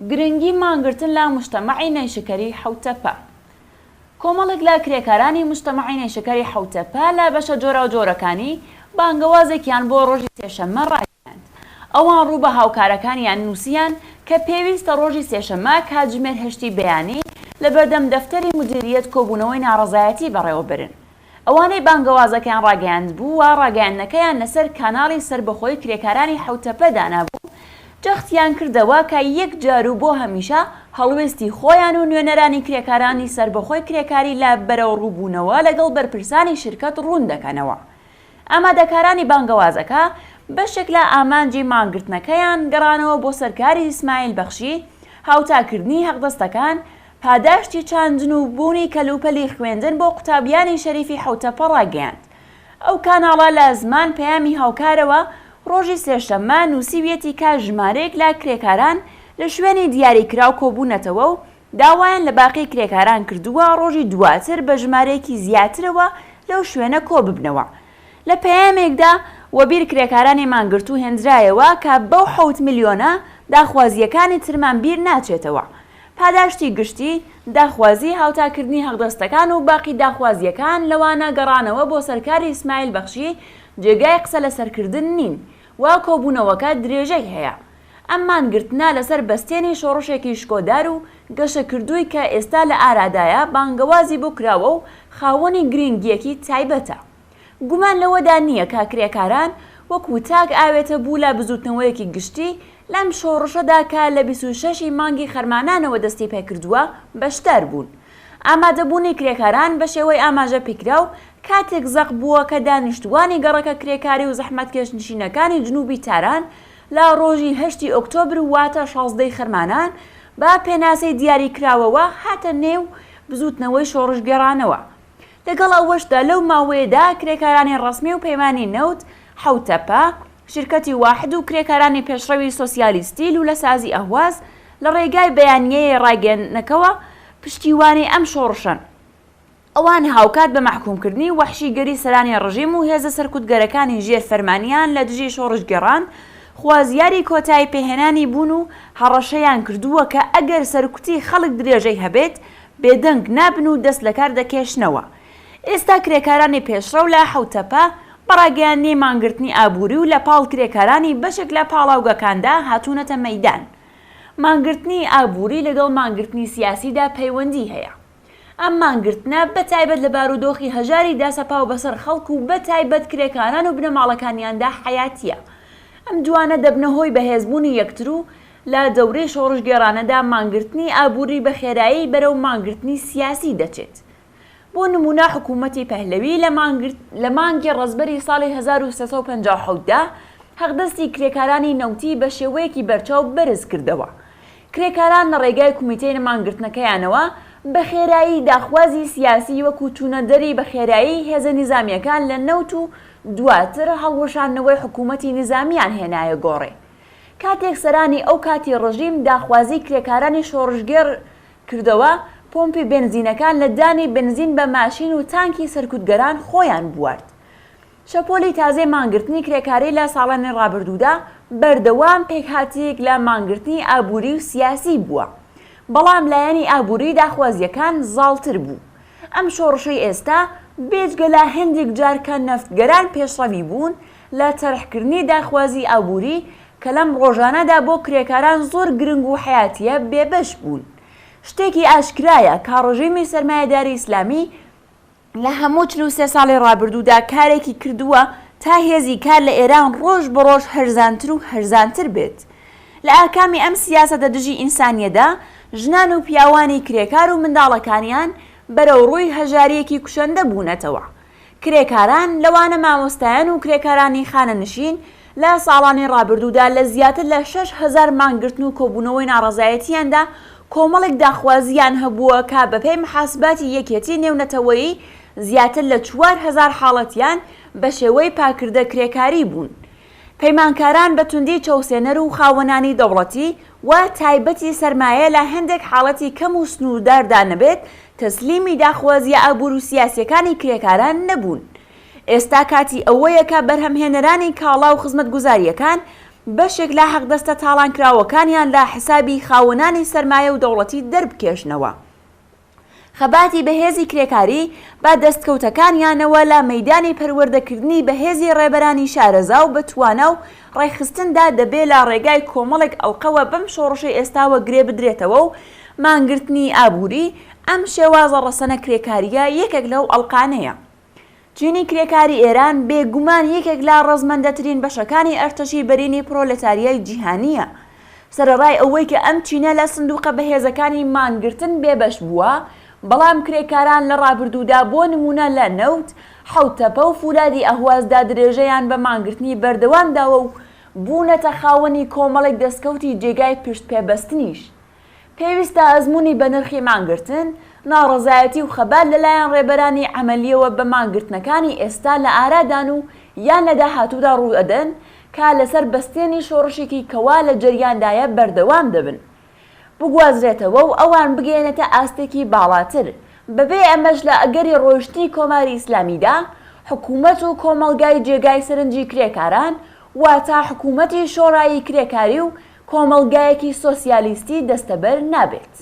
گرنگی مانگرتن لە مجتەمەعی نەیشکەری حوتەپە. کۆمەڵێک لە کرێکارانی مجتەمەعی نەیشکەری حوتەپە لە بەشە جۆرە و جۆرەکانی بانگەوازێکیان بۆ ڕۆژی سێشەممە ڕاگەیاند. ئەوان ڕوو بە هاوکارەکانیان نووسیان کە پێویستە ڕۆژی سێشەممە کاتژمێر هەشتی بەیانی لە بەردەم دەفتەری مدیریەت کۆبوونەوەی ناڕەزایەتی بەڕێوەبرن. ئەوانەی بانگەوازەکان ڕاگەیاند بوو و ڕاگەیاندنەکەیان لەسەر کاناڵی سربەخۆی کرێکارانی حوتەپە دانابوو، جەختیان کردەوە کە یەک جار و بۆ هەمیشە هەڵوێستی خۆیان و نوێنەرانی کرێکارانی سربەخۆی کرێکاری لە بەرەو ڕووبوونەوە لەگەڵ بەرپرسانی شرکەت ڕوون دەکەنەوە. ئامادەکارانی بانگەوازەکە بەشێک لە ئامانجی مانگرتنەکەیان گەڕانەوە بۆ سەرکاری ئیسماعیل بەخشی، هاوتاکردنی هەقدەستەکان، پاداشتی چاندن و بوونی کەلوپەلی خوێندن بۆ قوتابیانی شەریفی حوتەپە ڕاگەیاند. ئەو کاناڵە لە زمان پەیامی هاوکارەوە ڕۆژی سێشەممە نووسیویەتی کا ژمارەیەک لە کرێکاران لە شوێنی دیاریکراو کۆبوونەتەوە و داوایان لە باقی کرێکاران کردووە ڕۆژی دواتر بە ژمارەیەکی زیاترەوە لەو شوێنە کۆ ببنەوە. لە پەیامێکدا وەبیر کرێکارانی مانگرت و هێنرایەوە کە بەو 7 میلیۆنە داخوازیەکانی ترمان بیر ناچێتەوە. پاداشتی گشتی، داخوازی، هاوتاکردنی هەڵدەستەکان و باقی داخوازیەکان لەوانە گەڕانەوە بۆ سەرکاری ئیسماعیل بەخشی جێگای قسە لەسەرکردن نین، وا کۆبوونەوەکە درێژەی هەیە. ئەم مانگرتنە لەسەر بەستێنی شۆڕشێکی شکۆدار و گەشەکردووی کە ئێستا لە ئارادایە بانگەوازی بۆ کراوە و خاوەنی گرنگیەکی تایبەتە. گومان لەوەدا نییە کە کرێکاران وەکو تاک ئاوێتە بوو لە بزوتنەوەیەکی گشتی لەم شۆڕشەدا کە لە 26 مانگی خەرمانانەوە دەستی پێکردووە بەشدار بوون. ئامادەبوونی کرێکاران بە شێوەی ئاماژە پێکراو کاتێک زەق بووە کە دانیشتوانی گەڕەکە کرێکاری و زەحمەتکێشنشینەکانی جنوبی تاران لە ڕۆژی 8 ئۆکتۆبر واتە 16 خەرمانان با پێناسەی دیاری کراوەوە هاتە نێو بزوتنەوەی شۆڕشگەڕانەوە. لەگەڵ ئەوەشدا لەو ماوەیەدا کرێکارانی ڕسمی و پەیمانی نەوت، حوتەپە، شرکەتی واحد و کرێکارانی پێشڕەوی سۆسیالیستی لولەسازی ئەهواز لە ڕێگای بەیانیەیە ڕاگەیاندنەکەوە پشتیوانی ئەم شۆڕشن. ئەوان هاوکات بە محکومکردنی وەحشیگەری سەرانی ڕژیم و هێزە سەرکوتگەرەکانی ژێر فەرمانیان لە دژی شۆڕشگەڕان خوازیاری کۆتایی پێهێنانی بوون و هەڕەشەیان کردووە کە ئەگەر سەرکوتی خەڵک درێژەی هەبێت بێدەنگ نابن و دەست لەکار دەکێشنەوە. ئێستا کرێکارانی پێشڕەو لە حوتەپە بەڕاگەیاندنی مانگرتنی ئابووری و لە پاڵ کرێکارانی بەشێک لە پاڵاوگەکاندا هاتوونەتە مەیدان. مانگرتنی ئابووری لەگەڵ مانگرتنی سیاسیدا پەیوەندی هەیە. ئەم مانگرتنە بەتایبەت لە بارودۆخی هەژاری داسەپا و بەسەر خەڵک و بەتایبەت کرێکاران و بنەماڵەکانیاندا حیاتیە. ئەم دوانە دەبنە هۆی بەهێزبوونی یەکتر و لە دەورەی شۆڕشگێڕانەدا مانگرتنی ئابووری بە خێرایی بەرەو مانگرتنی سیاسی دەچێت. بۆ نمونە حکوومەتی پەهلەوی لە مانگی ڕەزبەری ساڵی 1350دا هەقدەستی کرێکارانی نەوتی بە شێوەیەکی بەرچاو بەرز کردەوە. کرێکاران لە ڕێگای کومیتەی مانگرتنەکەیانەوە بە خێرایی داخوازی سیاسی وەکو چوونەدەری بە خێرایی هێزە نیزامیەکان لە نەوت و دواتر هەڵوەشاندنەوەی حکوومەتی نیزامیان هێنایە گۆڕێ. کاتێک سەرانی ئەو کاتی ڕژیم داخوازی کرێکارانی شۆڕشگێڕ کردەوە، پۆمپی بنزینەکان لە دانی بنزین بە ماشین و تانکی سەرکوتگەران خۆیان بوارد. شەپۆلی تازەی مانگرتنی کرێکاری لە ساڵانی ڕابردوودا بەردەوام پێکهاتێک لە مانگرتنی ئابووری و سیاسی بووە، بەڵام لایەنی ئابووری داخوازیەکان زاڵتر بوو. ئەم شۆڕشەی ئێستا بێجگە لە هەندێک جار کە نەفتگەران پێشڕەوی بوون لە تەرحکردنی داخوازی ئابووری کە لەم ڕۆژانەدا بۆ کرێکاران زۆر گرنگ و حیاتیە بێبەش بوون. شتێکی ئاشکرایە کە ڕژیمی سەرمایەداری ئیسلامی لە هەموو 43 ساڵی ڕابردوودا کارێکی کردووە تا هێزی کار لە ئێران ڕۆژ بەڕۆژ هەرزانتر و هەرزانتر بێت. لە ئاکامی ئەم سیاسەتە دژی ئینسانیەدا ژنان و پیاوانی کرێکار و منداڵەکانیان بەرەو ڕووی هەژاریەکی کوشەندە بوونەتەوە. کرێکاران لەوانە مامۆستایان و کرێکارانی خانەنشین لە ساڵانی ڕابردوودا لە زیاتر لە 6,000 مانگرتن و کۆبوونەوەی ناڕەزایەتیاندا کۆمەڵێک داخوازیان هەبووە کە بەپێی محاسباتی یەکێتی نێونەتەوەیی زیاتر لە 4,000 حاڵەتیان بە شێوەی پاکردە کرێکاری بوون. پەیمانکاران بە توندی چەوسێنەر و خاوەنانی دەوڵەتی و تایبەتی سەرمایە لە هەندێک حاڵەتی کەم و سنوورداردا نەبێت تەسلیمی داخوازیە ئابوور و سیاسیەکانی کرێکاران نەبوون. ئێستا کاتی ئەوەیە کە بەرهەمهێنەرانی کاڵا و خزمەتگوزاریەکان بەشێک لە حەقدەستە تاڵانکراوەکانیان لە حسابی خاوەنانی سەرمایە و دەوڵەتی دەربکێشنەوە. خەباتی بەهێزی کرێکاری با دەستکەوتەکانیانەوە لە مەیدانی پەروەردەکردنی بەهێزی ڕێبەرانی شارەزا و بەتوانە و ڕێخستندا دەبێت لە ڕێگای کۆمەڵێک ئەڵقەوە بەم شۆڕشەی ئێستاوە گرێ بدرێتەوە و مانگرتنی ئابووری. ئەم شێوازە ڕەسەنە کرێکاریە یەکێک لەو ئەڵقانەیە. چینی کرێکاری ئێران بێگومان یەکێک لە ڕەزمەندەترین بەشەکانی ئەرتەشی بەرینی پرۆلێتاریای جیهانیە. سەرەڕای ئەوەی کە ئەم چینە لە سندوقە بەهێزەکانی مانگرتن بێبەش بووە، بەڵام کرێکاران لە ڕابردوودا بۆ نمونە لە نەوت، حەوتەپە و فولادی ئەهوازدا درێژەیان بە مانگرتنی بەردەوامداوە و بوونەتە خاوەنی کۆمەڵێک دەستکەوتی جێگای پشت پێبەستنیش. پێویستە ئەزموونی بە نرخی مانگرتن، ناڕەزایەتی و خەبات لەلایەن ڕێبەرانی عەمەلیەوە بە مانگرتنەکانی ئێستا لە ئارادان و یان لە داهاتوودا ڕوودەدەن کا لەسەر بەستێنی شۆڕشێکی کەوا لە جەریاندایە بەردەوام دەبن، بگوازرێتەوە و ئەوان بگەێنێتە ئاستێکی باڵاتر. بەبێ ئەمەش لە ئەگەری ڕۆیشتی کۆماری ئیسلامیدا حکوومەت و کۆمەڵگای جێگای سەرنجی کرێکاران واتە حکوومەتی شۆڕایی کرێکاری و کۆمەڵگایەکی سۆسیالیستی دەستەبەر نابێت.